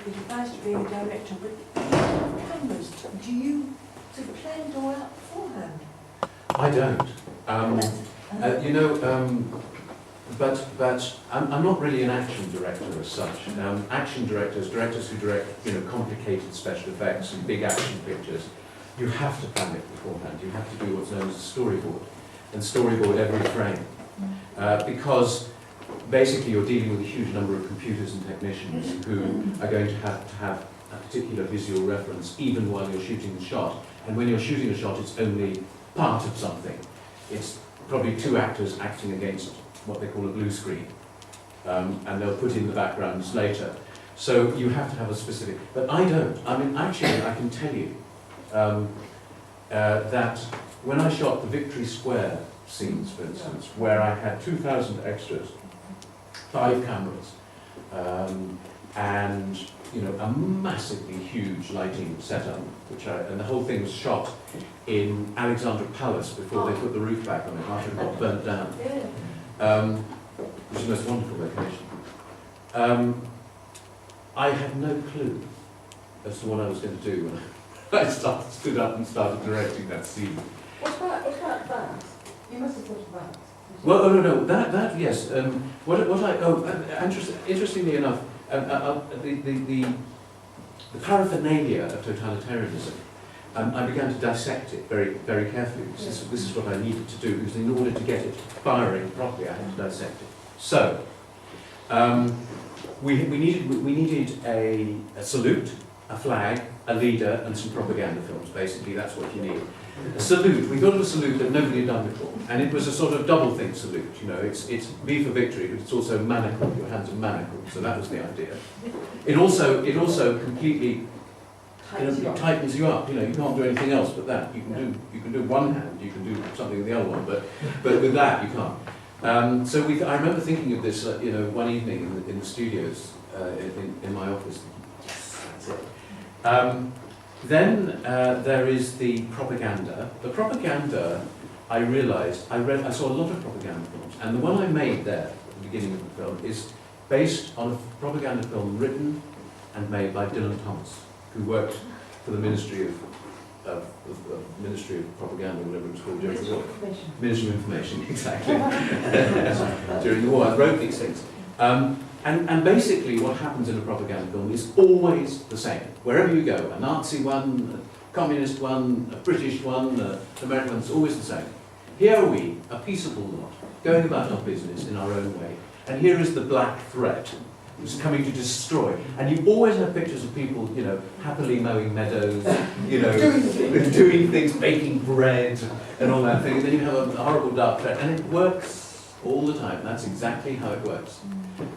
was advised to be a director, but cameras, do you sort of plan it all out beforehand? I don't. You know, but I'm not really an action director as such. Action directors who direct, you know, complicated special effects and big action pictures, you have to plan it beforehand. You have to do what's known as a storyboard, and storyboard every frame, because basically you're dealing with a huge number of computers and technicians who are going to have a particular visual reference even while you're shooting the shot. And when you're shooting a shot, it's only part of something. It's probably two actors acting against what they call a blue screen, and they'll put in the backgrounds later. So you have to have a specific, but I don't. I mean, actually, I can tell you that when I shot the Victory Square scenes, for instance, where I had 2,000 extras, 5 cameras, and you know, a massively huge lighting setup, and the whole thing was shot in Alexandra Palace before they put the roof back on it after it got burnt down, which is the most wonderful location. I had no clue as to what I was going to do when I stood up and started directing that scene. What about that? You must have thought of that. Well, no, that yes. Interestingly enough, the paraphernalia of totalitarianism, I began to dissect it very, very carefully, because this is what I needed to do, because in order to get it firing properly, I had to dissect it. So, we needed a salute, a flag, a leader, and some propaganda films. Basically, that's what you need. A salute. We thought of a salute that nobody had done before, and it was a sort of double thing salute. You know, it's V for victory, but it's also manacled. Your hands are manacled, so that was the idea. It also completely tightens you up. You know, you can't do anything else but that. You can do one hand, you can do something with the other one, but with that you can't. So I remember thinking of this, you know, one evening in the studios in my office. Yes, that's it. Then there is the propaganda. The propaganda, I realised, I saw a lot of propaganda films, and the one I made there at the beginning of the film is based on a propaganda film written and made by Dylan Thomas, who worked for the Ministry of Propaganda, whatever it was called during the war. Ministry of Information, exactly. During the war, I wrote these things. And basically what happens in a propaganda film is always the same. Wherever you go, a Nazi one, a communist one, a British one, an American one, it's always the same. Here are we, a peaceable lot, going about our business in our own way, and here is the black threat, which is coming to destroy. And you always have pictures of people, you know, happily mowing meadows, you know, doing things, baking bread, and all that thing, and then you have a horrible dark threat, and it works all the time. That's exactly how it works.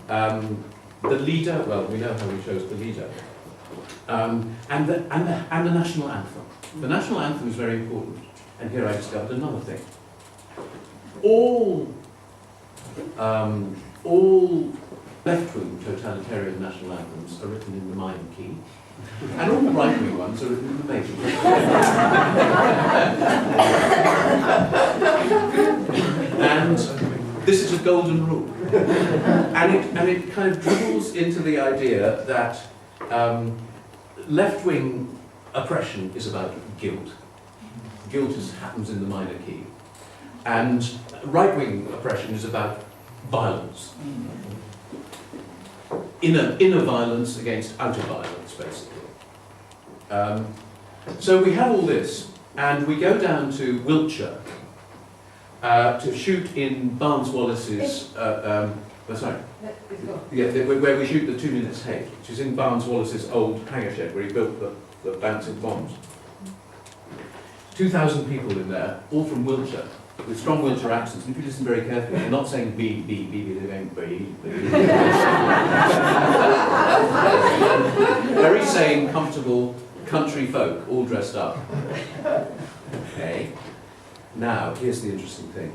The leader, well, we know how we chose the leader, and the national anthem. The national anthem is very important, and here I discovered another thing. All left-wing totalitarian national anthems are written in the minor key, and all right-wing ones are written in the major key. And this is a golden rule. And it kind of dribbles into the idea that left-wing oppression is about guilt. Guilt happens in the minor key. And right-wing oppression is about violence. Inner violence against outer violence, basically. So we have all this, and we go down to Wiltshire to shoot in Barnes Wallace's, where we shoot the 2 Minutes Hate, which is in Barnes Wallace's old hangar shed where he built the bouncing bombs. 2,000 people in there, all from Wiltshire, with strong Wiltshire accents. And if you listen very carefully, they're not saying B, they're going B. Very sane, comfortable country folk, all dressed up. Okay. Now, here's the interesting thing.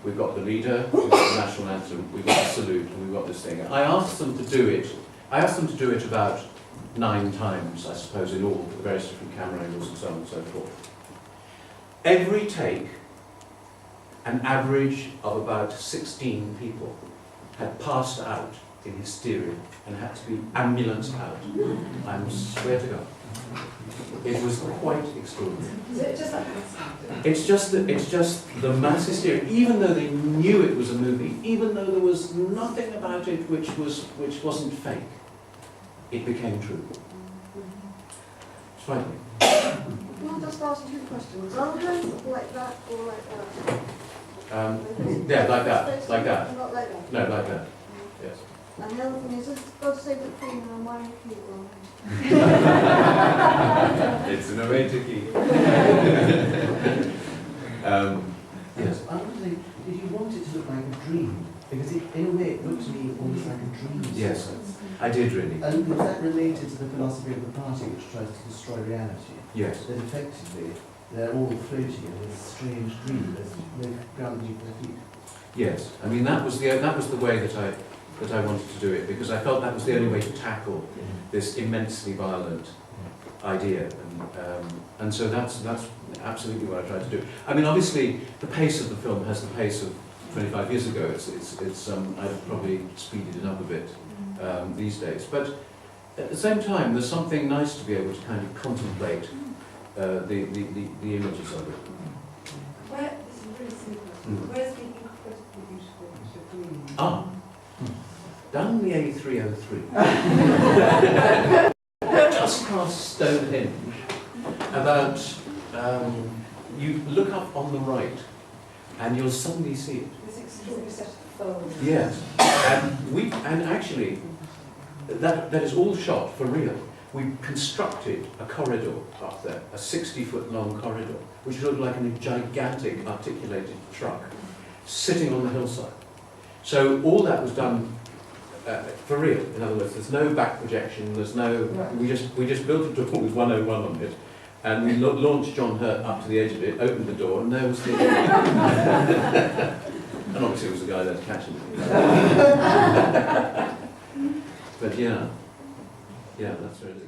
We've got the leader, we've got the national anthem, we've got the salute, and we've got this thing. I asked them to do it about 9 times, I suppose, in all, with various different camera angles and so on and so forth. Every take, an average of about 16 people had passed out in hysteria and had to be ambulanced out. I swear to God. It was quite extraordinary. Is it just like It's just the mass hysteria. Even though they knew it was a movie, even though there was nothing about it which wasn't fake, it became true. It's frightening. Can I just ask two questions? Are hands like that or like that? Yeah, like that, like that. Not like that? No, like that. Yes. And the other thing is, does God save the Queen and I'm wearing a key on? It's an romantic key. Yes. I was wondering, did you want it to look like a dream? Because it, in a way it looked to me almost like a dream Yes. sequence. I did really. And was that related to the philosophy of the party which tries to destroy reality? Yes. That effectively they're all floating in this strange dream that's no ground beneath their feet. Yes. I mean that was the way that I wanted to do it, because I felt that was the only way to tackle this immensely violent idea, and so that's absolutely what I tried to do. I mean, obviously, the pace of the film has the pace of 25 years ago. I've probably speeded it up a bit these days, but at the same time, there's something nice to be able to kind of contemplate the images of it. Where, this is really simple. Where's the incredibly beautiful green? Down the A303, just past Stonehenge, about, you look up on the right, and you'll suddenly see it. This extraordinary set of phones. Yes, and actually, that is all shot for real. We constructed a corridor up there, a 60-foot long corridor, which looked like a gigantic articulated truck, sitting on the hillside. So all that was done for real. In other words, there's no back projection. There's no. Right. We just built a door with 101 on it, and we launched John Hurt up to the edge of it, opened the door, and there was the. And obviously, it was the guy there to catch him. But yeah, that's where it is.